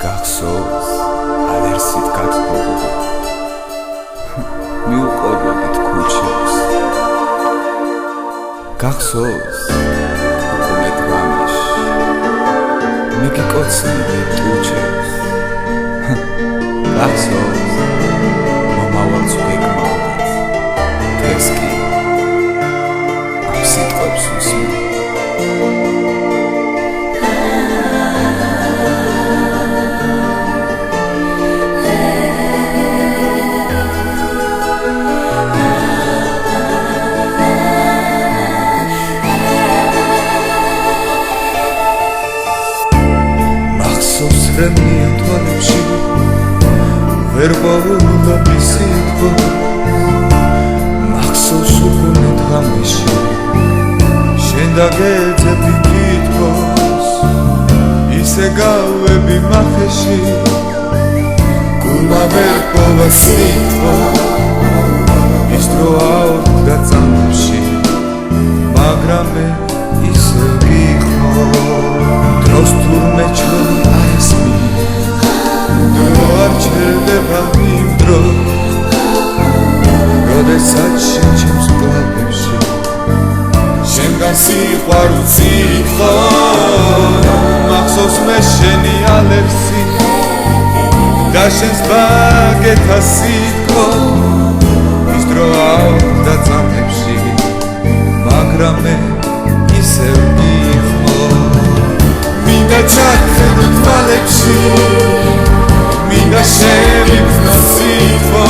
გახსოვს ალერსით გათბობ მიუყვებით ქუჩებს გახსოვს უკუნე დღამის მიგიკოცნები ტუჩებს გახსოვს მომავალს ვეგმავთ დღეს კი ამ სიტყვებს ვისმენ რემნია თვალებში ვერ ყვავილა მისიტყვა მახსოვს უკუნე დღამში შენ დაგეძები კითხვას ისე გავები მახეში გულმა ვერ ყვავა სიტყვა ის დრო აორთქდა წამებში მაგრამ მე ისე გიხმო დროს თურმე ჩვენი არჩევდება იმ დროს როდესაც შენ ჩემს კლავებში შენგან სიყვარულს ითხოვ მახსოვს მე შენი ალერსი და შენს ბაგეთა სიტყვა ის დრო აორთქდა წამებში მაგრამ მე ისევ გიხმო მინდა ჩახედო თვალებში მინდა შევიფნო სიტყვა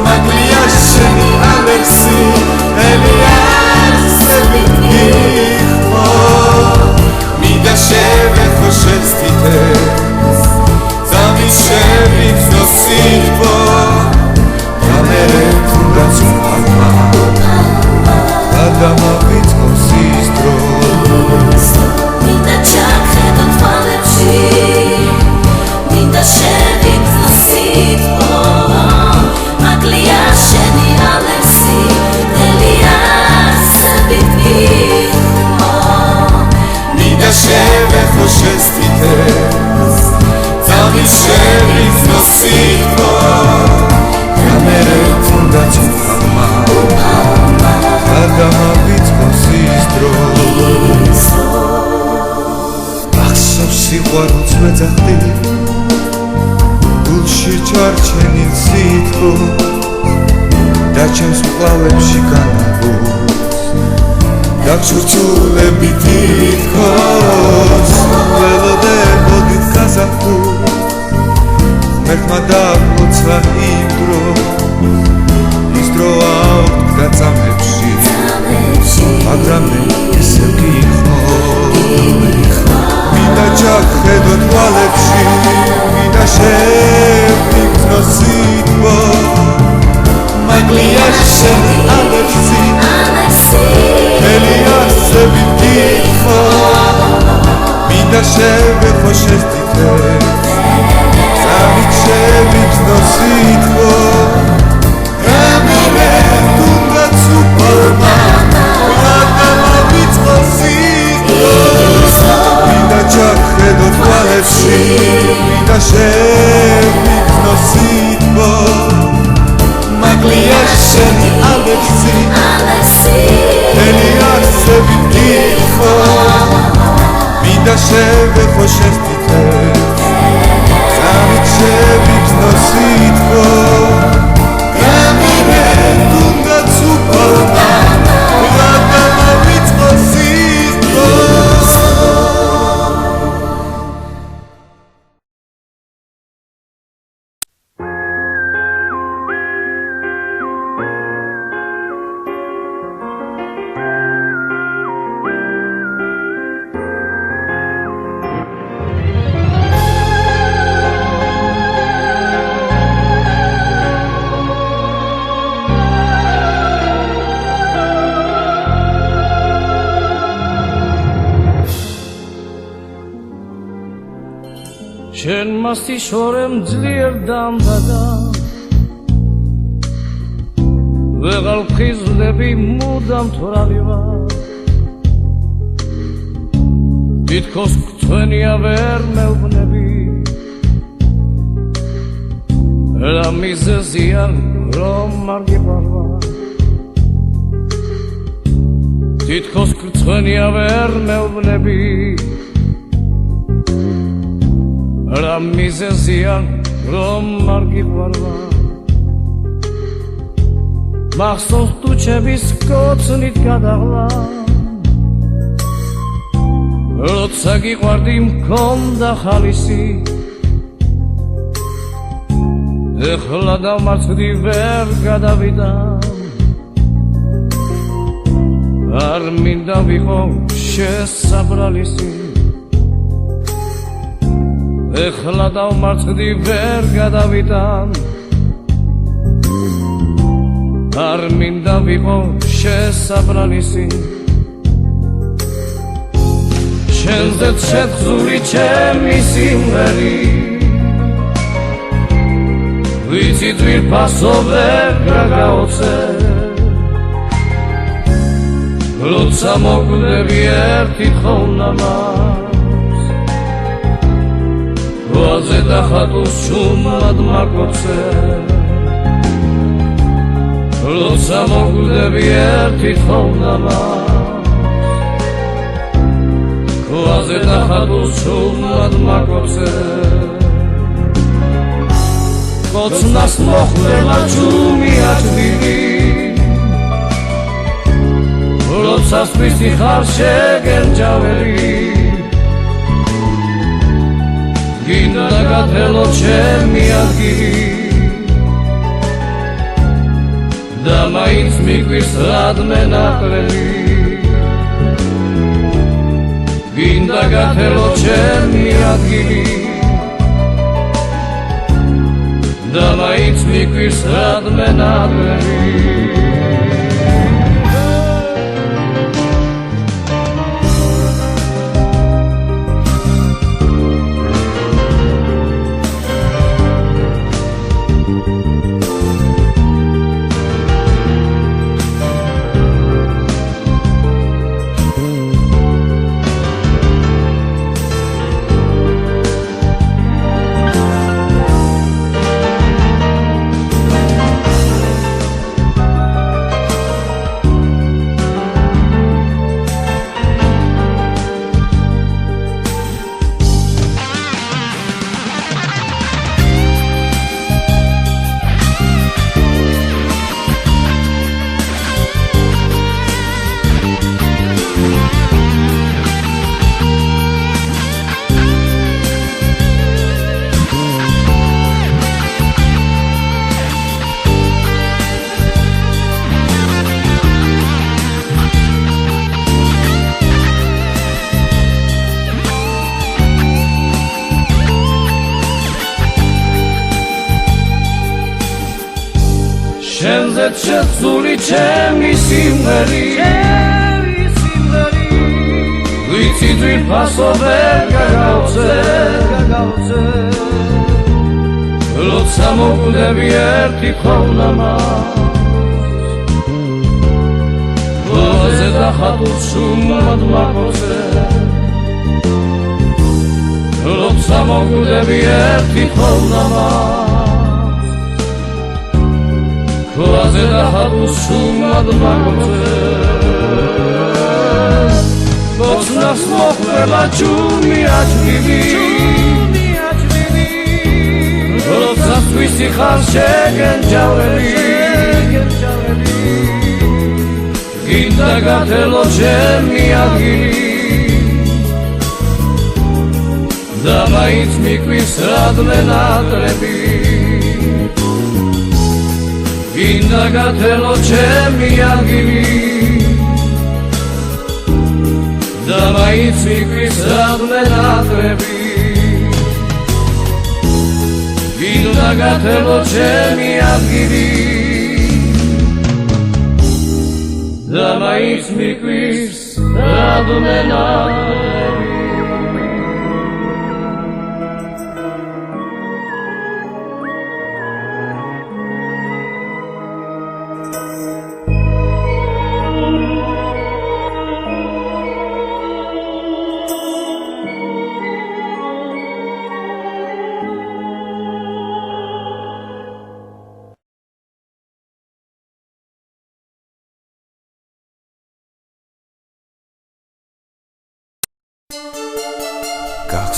მაგლია შენი ალერსი ელიასებით გიხმო მინდა შევეხო შენს თითებს ძამის შევიფნო სიტყვა და მერე თუნდაც უყარმა გადამავიწყოს ის დრო მინდა ჩახედო თვალებში მინდა შევიფნო სიტყვა მაგლია შენი ალერსი ელიასებით გიხმო მინდა შევეხო შენს თითებს ძამის შევიფნო სიტყვა და მერე თუნდაც უყარმა გადამავიწყოს ის დრო გახსოვს სიყვარულს მეძახდი გულში ჩარჩენილ სიტყვას და ჩემს მკლავებში განაგულს და ჩურჩულები თითქოს ველოდებოდით გაზაფხულს ღმერთმა დააკლოცა იმ დროს ის დრო აორთქდა წამებში მაგრამ მე ისევ გიხმო მინდა ჩახედო თვალებში მინდა შევიფნო სიტყვა მაგლია შენი ალერსი ელიასებით გიხმო მინდა შევეხო შენს თითებს ძამით შევიფნო სიტყვა და მერე თუნდაც უყარმა გადამავიწყოს ის დრო მინდა ჩახედო თვალებში მინდა შევიფნო სიტყვა მაგლია შენი ალერსი ელიასებით გიხმო მინდა შევეხო შენს თითებს ძამით შევიფნო სიტყვა და მერე თუნდაც უყარმა გადამავიწყოს ის დრო შენ მასი შორემ ძლიერ დამბადა ვეღარ ვხიზლები მუდამ თორავი ვარ თითქოს მწვენია ვერ მეუბნები რა მიზეზია რომ არ გიყვარვა თითქოს მწვენია ვერ მეუბნები რა მიზეზია რომ არ გიყვარვა მახსოვს ტუჩების კოცნით გადაღლა როცა გიყვარდი მქონდა ხალისი ეხლა დამარცხდი ვერ გადავიდა არ მინდა ვიყო შესაბრალისი ეხლა დამარცხდი ვერ გადავიდა არ მინდა ვიყო შესაბრალისი შენზე შეთხზული ჩემი სიმღერი ვიცი ძვირფასო ვერ გაგაოცე როცა მოკვდები ერთი თხოვნამას გვაზე დახატოს შუმად მაკოცე როცა მოკვდები ერთი თხოვნამას გვაზე დახატოს შუმად მაკოცე კოცნას მოხვდება ჯუმია ჯვირი როცა სვისი ხარ შეგენჯავერი გინდა გათელო ჩემი ადგილი და მაინც მიგვირს რადმე ნაკლები გინდა გათელო ჩემი ადგილი და მაინც მიგვირს რადმე ნაკლები შენზე შეთხზული ჩემი სიმღერი ვიცი ძვირფასო ვერ გაგაოცე როცა მოკვდები ერთი თხოვნამას გვაზე დახატოს შუმად მაკოცე როცა მოკვდები ერთი თხოვნამას გვაზე დახატოს შუმად მაკოცე კოცნას მოხვდება ჯუმია ჯვირი როცა სვისი ხარ შეგენჯავერი გინდა გათელო ჩემი ადგილი და მაინც მიკვირს რადმე ნაკლები გინდა გათელო ჩემი ადგილი და მაინც მიკვირს რადმე ნაკლები გინდა გათელო ჩემი ადგილი და მაინც მიკვირს რადმე ნაკლები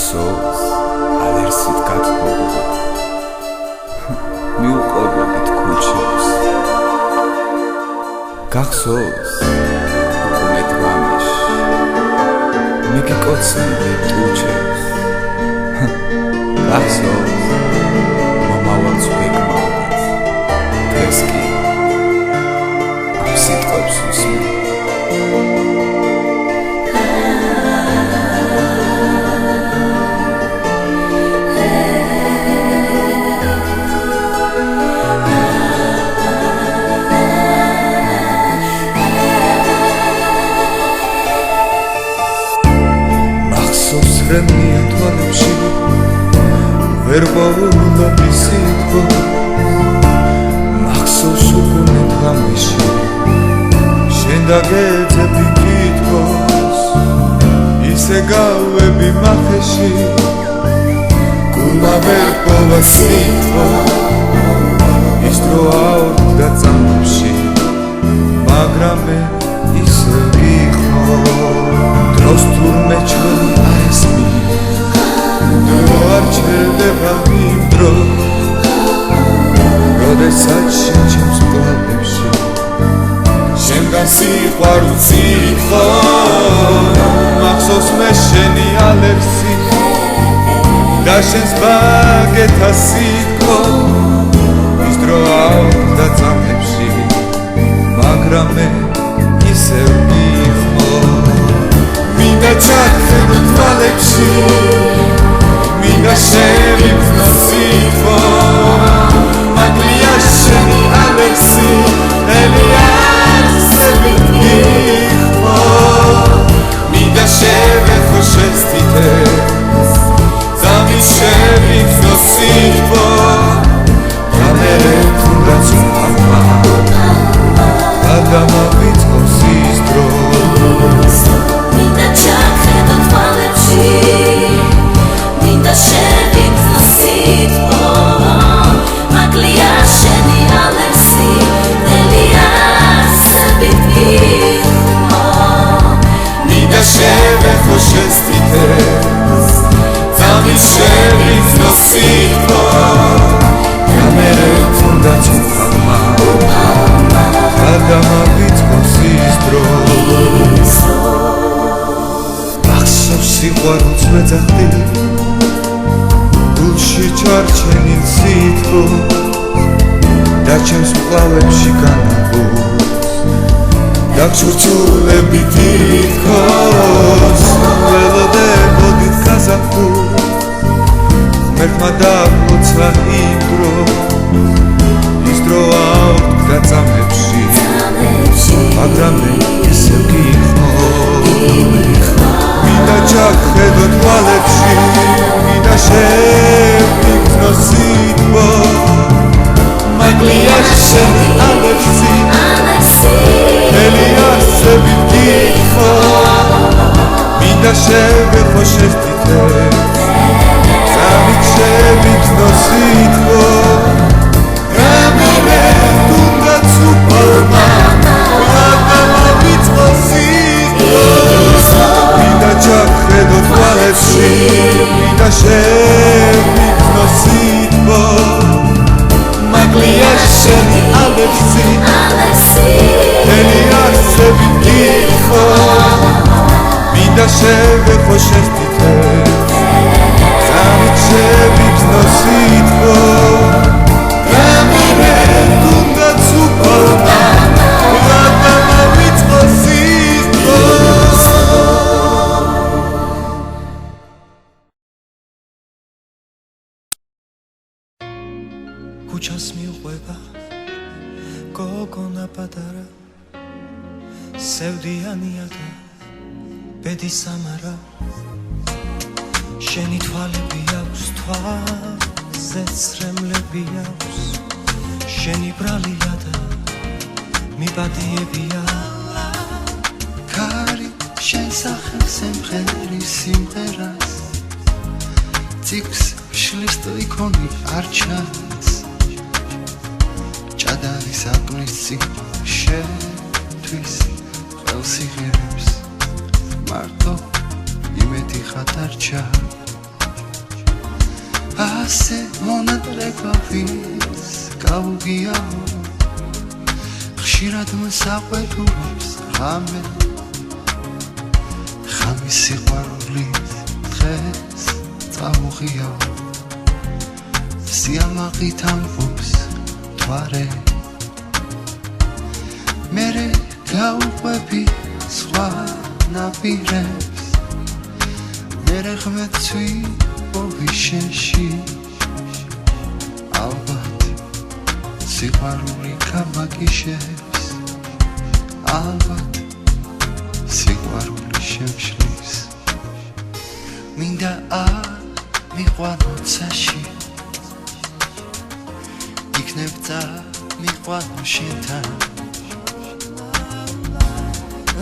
გახსოვს ალერსით გათბობა მიუყვებით ქუჩებს გახსოვს უკუნეთ მამიშ მიგიკოცნი ტუჩებს გახსოვს მომავალს ვეკმაობთ დღეს კი ამ სიტყვებს უსმენ რემნია თვალებში ვერ ყვავილობ სიტყვა მახსოვს უკუნეთ ღამეში შენ დაგეძები კითხვას ისე გავები მახეში გულმა ვერ ყვავა სიტყვა ის დრო აორდა წამებში მაგრამ მე ისე ვიხმო დროს თურმე ჩვენი აესმი დრო არ ჩერდება იმ დრო როდესაც შენ ჩემს მკლავებში შენგან სიყვარულს ითხოვ მახსოვს მე შენი ალერსი და შენს ბაგეთა სიტყვა ის დრო აორდა წამებში მაგრამ მე ისე ვიხმო მინდა ჩახედო თვალებში მინდა შევიფნო სიტყვა მაგლია შენი ალერსი ელიასებით გიხმო მინდა შევეხო შენს თითებს ზამით შევიფნო სიტყვა და მერე თუნდაც უყავმა გადამავიწყოს ის დრო მინდა ჩახედო თვალებში მინდა შევიფნო სიტყვა მაგლია შენი ალერსი ელიასებით გიხმო მინდა შევეხო შენს თითებს ზამით შევიფნო სიტყვა და მერე თუნდაც უყავმა გადამავიწყოს ის დრო მახსოვს სიყვარულს მეძახდი გულში ჩარჩენილ სიტყვა და ჩემს მკლავებში განაბურს და ჩურჩულები თითქოს ველოდებოდით გაზაფხულს ღმერთმა დაგლოცა იმ დრო ის დრო აორდა წამებში მაგრამ მე ისე ვგიხმო მინდა ჩახედო თვალებში მინდა შევიფნო სიტყვა მაგლია შენი ალერსი ელიასებით გიხმო მინდა შევეხო შენს თითებს ზამით შევიფნო სიტყვა გამერე თუნდაც უყავმა გადამავიწყოს სიტყვა მინდა ჩახედო თვალებში მინდა შევიფნო სიტყვა მაგლია შენი ალერსი ელიასებით გიხმო მინდა შევეხო შენს თითებს ზამით შევიფნო სიტყვა გამერე თუნდაც უყავმა გადამავიწყოს სიტყვა ქუჩას მიუყვება გოგონა პატარა სევდიანია და ბედი სამარა შენი თვალები აქვს თვალზე ცრემლები აქვს შენი ბრალია და მიბადიებია ქარი შენ სახელს ემღერი სიმღერას ციკს შლის თუ იქონი არ ჩანს ჭადარი საპნის ციკ შეთვის ყველს იღერებს მარტო იმედი ხატარჩა ასე მონატრებავის გაუგიაო ხშირად მსაყვეთურობს ღამე ხამის სიყვარულით დღეს წაუღიაო სიამაყით ამბობს თვარე მერე გაუყვები სხვა ნაპირებს მერე ხმეცვი ოვიშენში ალბათ სიყვარული გამაგიშებს ალბათ სიყვარული შემშლის მინდა მიყვანო ცაში იქნებ მიყვანო შენთან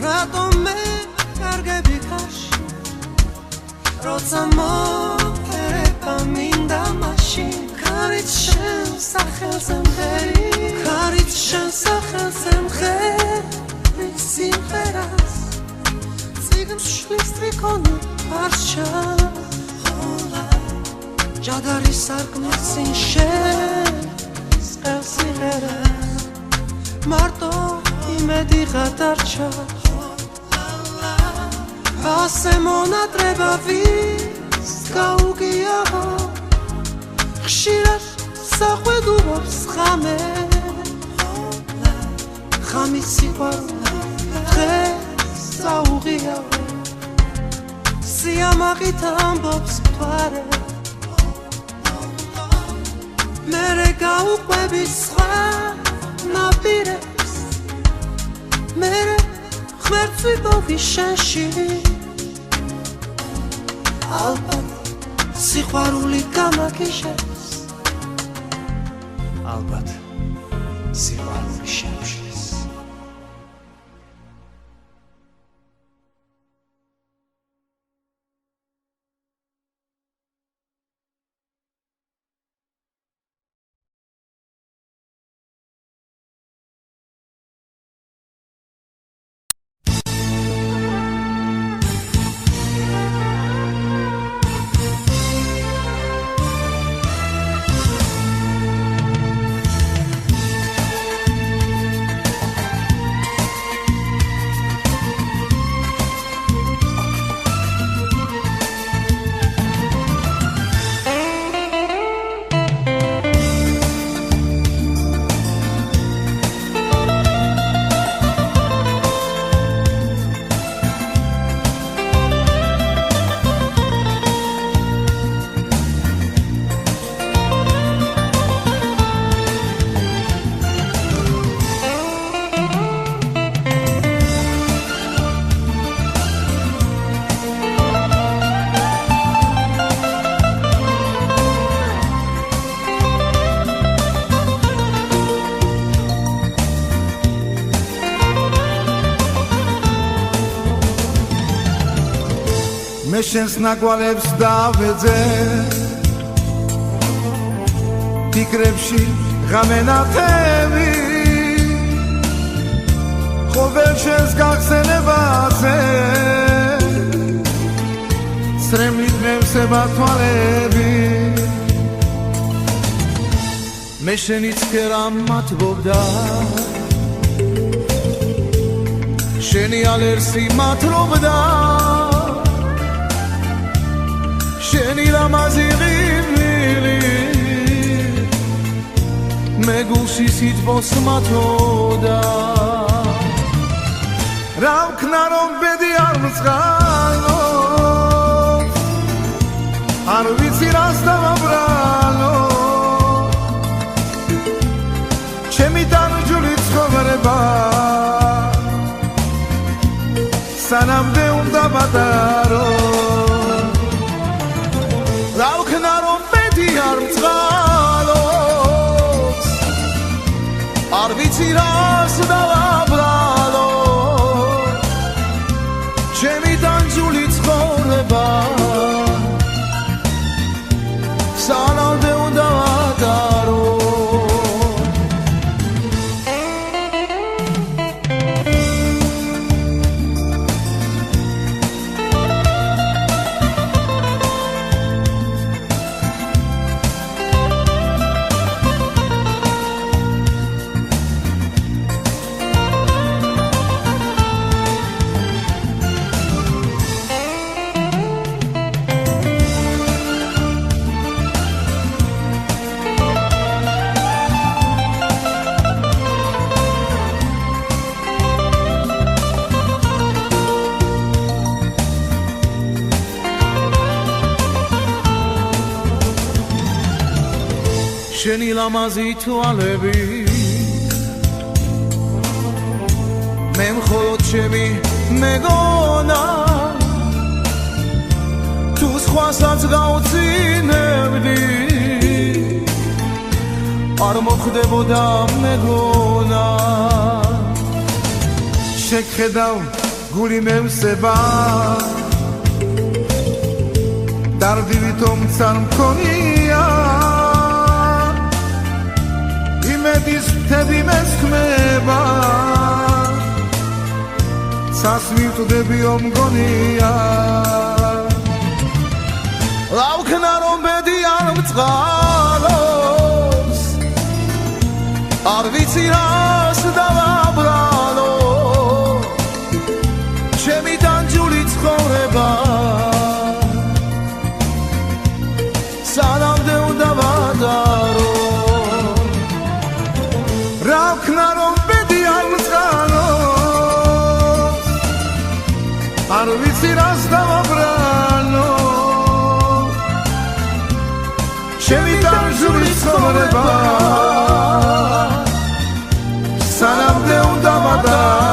რატომ მე კარგები ქარში როცა მოფერება მინდა მაშინ ქარით შენ სახელზე მღერი ქარით შენ სახელზე მღერი სიმღერას წიგნს შლის ტრიქონი არშა ჯადარი სარკმლის წინ შენ სიყრა მარტო იმედი გადარჩა ასე მონატრებავის გაუგიაო ხშირად საყვედურობს ღამე ხამის სიყვარული დღეს წაუღიაო სიამაყით ამბობს მთვარე მერე გაუყვები სხვა ნაპირებს მერე ხმერცვი ბოვიშენში ალბათ სიყვარული გამაგიშებს ალბათ სიყვარული შემშლის მე შენს ნაგვალებს დავეძე ფიქრებში ღამენათები ყოველ შენს გახსენებაზე სრემლით მევსება თვალები მე შენიც ქერა მათბობდა შენი ალერსი მათრობდა შენი ლამაზი ღიმილი მე გულში სითბოს მათოდა რა ვქნა რომ ბედი არ მწყალო არ ვიცი რას დავაბრალო ჩემი დანჯული ცხოვრება სანამდე უნდა ვატარო რა ვქნა რომ ბედი არ მწყალოს არ ვიცი რას დავაბრალო ჩემი დანჯული ცხოვრება სანამდე უნდა ვატარო შენი ლამაზი თვალები მე მხოლოდ ჩემი მეგონა თუ სხვასაც გავწინებდი არ მოხდებოდა მეგონა შეგხედავ გული მევსება დარდილი თუმცა მქონია იმედის მთები მესხმება ცას მივტვდებიო მგონია ლავქნა რომ ბედი არ მწყალოს არ ვიცი რას დავაბრალო ჩემი დანჯული ცხოვრება სანამდე უნდა ვადარო რა ვქნა რომ ბედი არ მწყალოს არ ვიცი რას დავაბრალო ჩემი დანჯული ცხოვრება სანამდე უნდა ვადარო